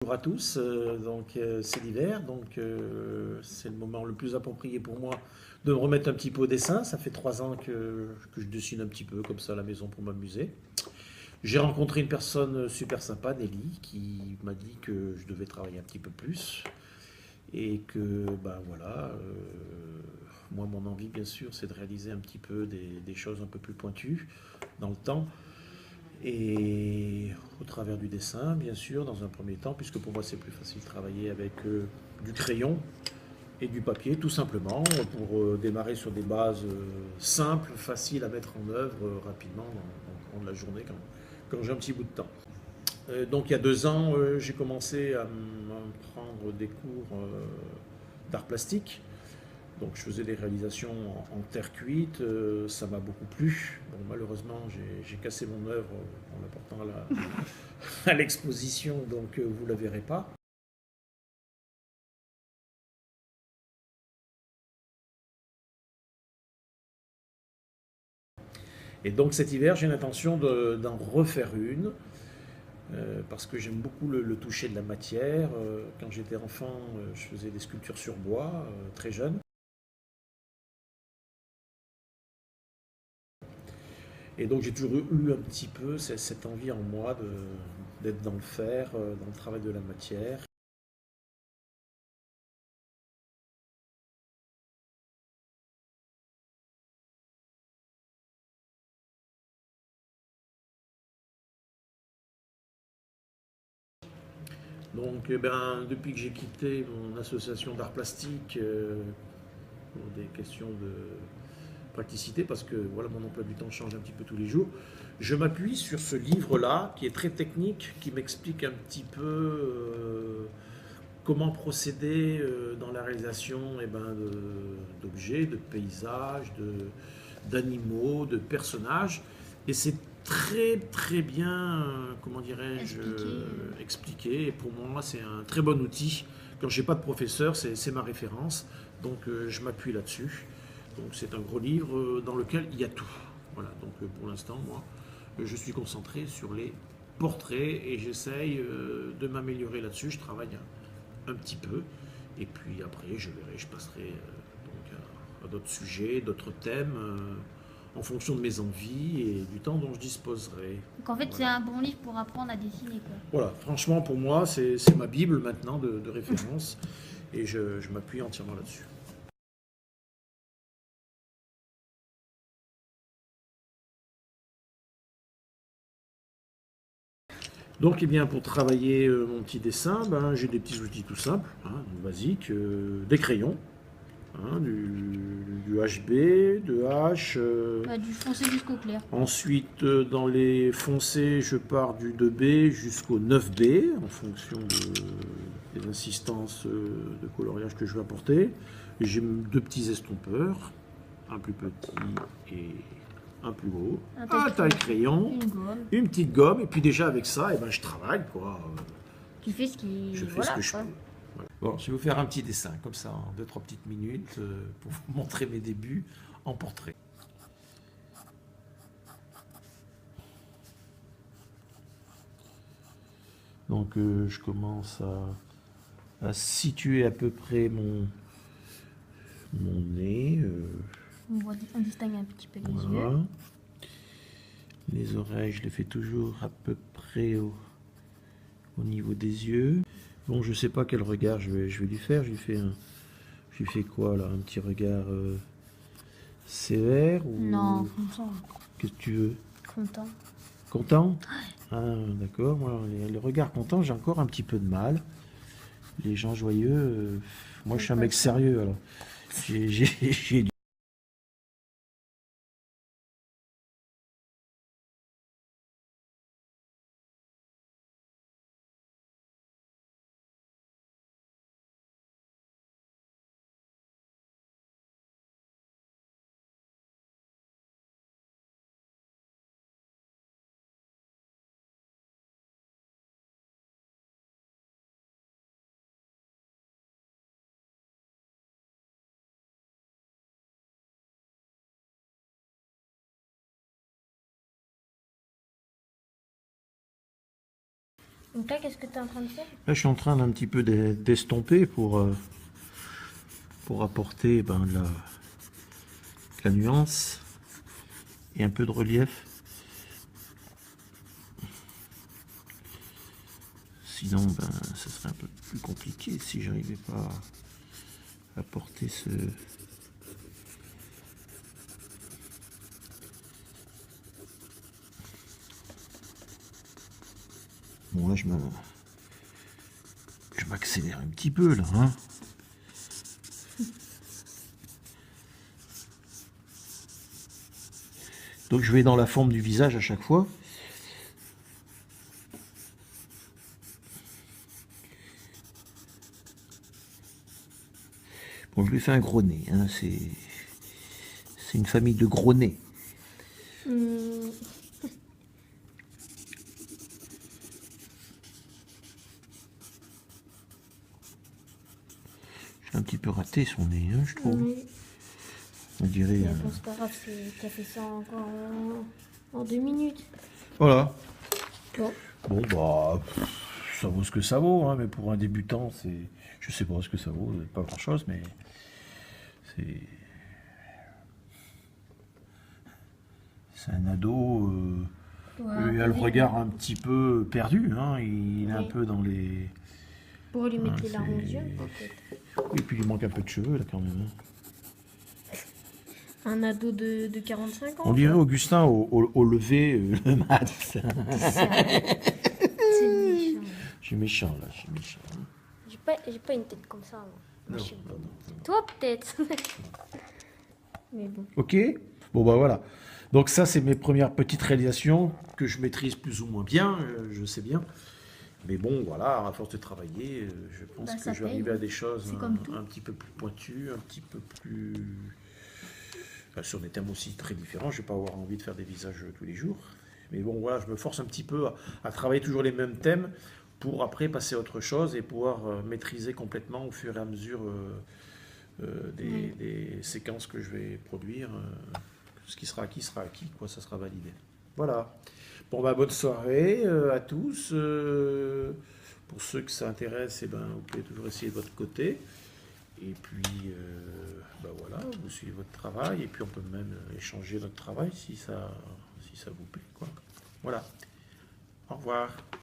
Bonjour à tous, c'est l'hiver, c'est le moment le plus approprié pour moi de me remettre un petit peu au dessin. Ça fait 3 ans que je dessine un petit peu comme ça à la maison pour m'amuser. J'ai rencontré une personne super sympa, Nelly, qui m'a dit que je devais travailler un petit peu plus et que ben voilà, moi mon envie bien sûr c'est de réaliser un petit peu des choses un peu plus pointues dans le temps. Et au travers du dessin, bien sûr, dans un premier temps, puisque pour moi c'est plus facile de travailler avec du crayon et du papier, tout simplement, pour démarrer sur des bases simples, faciles à mettre en œuvre rapidement dans le courant de la journée quand j'ai un petit bout de temps. Donc il y a 2 ans, j'ai commencé à prendre des cours d'art plastique. Donc je faisais des réalisations en terre cuite, ça m'a beaucoup plu. Bon, malheureusement, j'ai cassé mon œuvre en l'apportant à l'exposition, donc vous ne la verrez pas. Et donc cet hiver, j'ai l'intention d'en refaire une, parce que j'aime beaucoup le toucher de la matière. Quand j'étais enfant, je faisais des sculptures sur bois, très jeune. Et donc j'ai toujours eu un petit peu cette envie en moi d'être dans le fer, dans le travail de la matière. Donc, depuis que j'ai quitté mon association d'art plastique pour des questions de praticité, parce que voilà, mon emploi du temps change un petit peu tous les jours, je m'appuie sur ce livre-là, qui est très technique, qui m'explique un petit peu comment procéder dans la réalisation d'objets, de paysages, d'animaux, de personnages. Et c'est très très bien, comment dirais-je, expliqué. Et pour moi, c'est un très bon outil. Quand j'ai pas de professeur, c'est ma référence. Donc je m'appuie là-dessus. Donc c'est un gros livre dans lequel il y a tout. Voilà, donc pour l'instant, moi, je suis concentré sur les portraits et j'essaye de m'améliorer là-dessus. Je travaille un petit peu. Et puis après, je verrai, je passerai à d'autres sujets, d'autres thèmes, en fonction de mes envies et du temps dont je disposerai. Donc en fait, c'est Voilà. un bon livre pour apprendre à dessiner, quoi. Voilà, franchement, pour moi, c'est ma Bible maintenant de référence et je m'appuie entièrement là-dessus. Donc, eh bien, pour travailler mon petit dessin, j'ai des petits outils tout simples, hein, basiques, des crayons, hein, du HB, de H. Du foncé jusqu'au clair. Ensuite, dans les foncés, je pars du 2B jusqu'au 9B, en fonction des insistances de coloriage que je vais apporter. J'ai 2 petits estompeurs, un plus petit et un plus gros, un taille crayon, Une gomme. une petite gomme, et puis déjà avec ça, je travaille, quoi. Tu fais ce qui. Je fais Voilà, ce que je quoi. peux. Voilà. Bon, je vais vous faire un petit dessin, comme ça, en 2-3 petites minutes, pour vous montrer mes débuts en portrait. Donc je commence à situer à peu près mon nez. On distingue un petit peu les yeux. Voilà. Les oreilles, je les fais toujours à peu près au niveau des yeux. Bon, je sais pas quel regard je vais lui faire. Je lui fais quoi là? Un petit regard sévère ou Non, content. qu'est-ce que tu veux? Content. Content? Ah, d'accord. Moi, les regards contents, j'ai encore un petit peu de mal. Les gens joyeux, moi je suis un mec sérieux alors. J'ai Donc là, qu'est-ce que tu es en train de faire? Là, je suis en train d'un petit peu d'estomper pour apporter ben, de la nuance et un peu de relief. Sinon, ben, ça serait un peu plus compliqué si j'arrivais pas à apporter ce... Bon, là, je m'accélère un petit peu, là, hein. Donc, je vais dans la forme du visage à chaque fois. Bon, je lui fais un gros nez, hein. C'est une famille de gros nez. Hmm. J'ai un petit peu raté son nez, hein, je trouve. Oui. On dirait... Mais bon, c'est pas grave, tu as fait ça encore en 2 minutes. Voilà. Bon. Bon, bah, ça vaut ce que ça vaut, hein, mais pour un débutant, c'est... Je sais pas ce que ça vaut, pas grand-chose, mais c'est... C'est un ado, Ouais, il a le regard un petit peu perdu, hein, il est un Oui. peu dans les... Pour lui mettre Ah, les larmes aux c'est- yeux, peut-être. Et puis il lui manque un peu de cheveux, là, quand même. Hein. Un ado de 45 ans. On dirait Augustin au lever le mat. C'est méchant. Je suis méchant, là, je suis méchant. J'ai pas une tête comme ça. Moi. Non, Je suis- non, non. Toi, peut-être. Mais bon. Ok. Bon, bah voilà. Donc ça, c'est mes premières petites réalisations que je maîtrise plus ou moins bien, je sais bien. Mais bon, voilà, à force de travailler, je pense Bah, que ça je vais paye, arriver à hein. des choses C'est comme tout. un petit peu plus pointues, un petit peu plus... Enfin, sur des thèmes aussi très différents. Je ne vais pas avoir envie de faire des visages tous les jours. Mais bon, voilà, je me force un petit peu à travailler toujours les mêmes thèmes pour après passer à autre chose et pouvoir maîtriser complètement au fur et à mesure des séquences que je vais produire. Ce qui sera acquis, quoi, ça sera validé. Voilà. Bon, bah, bonne soirée à tous. Pour ceux que ça intéresse, eh ben, vous pouvez toujours essayer de votre côté. Et puis, bah voilà, vous suivez votre travail. Et puis, on peut même échanger notre travail si ça vous plaît, quoi. Voilà. Au revoir.